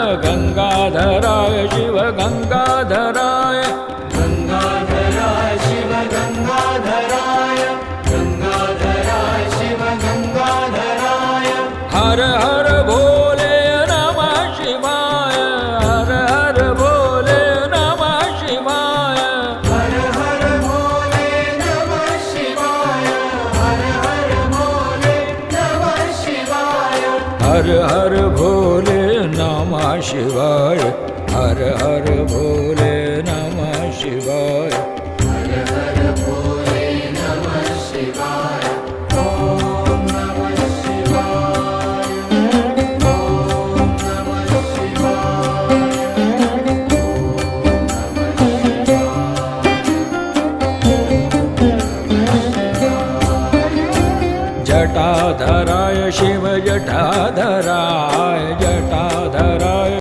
गंगाधराय शिव गंगाधराय गंगाधराय शिव गंगाधराय गंगाधराय शिव गंगाधराय हर हर भोले नमः शिवाय हर हर भोले नमः शिवाय हर हर भोले नमः शिवाय हर हर भोले नमः शिवाय हर हर भोले नमः शिवाय हर हर भोले नमः शिवाय।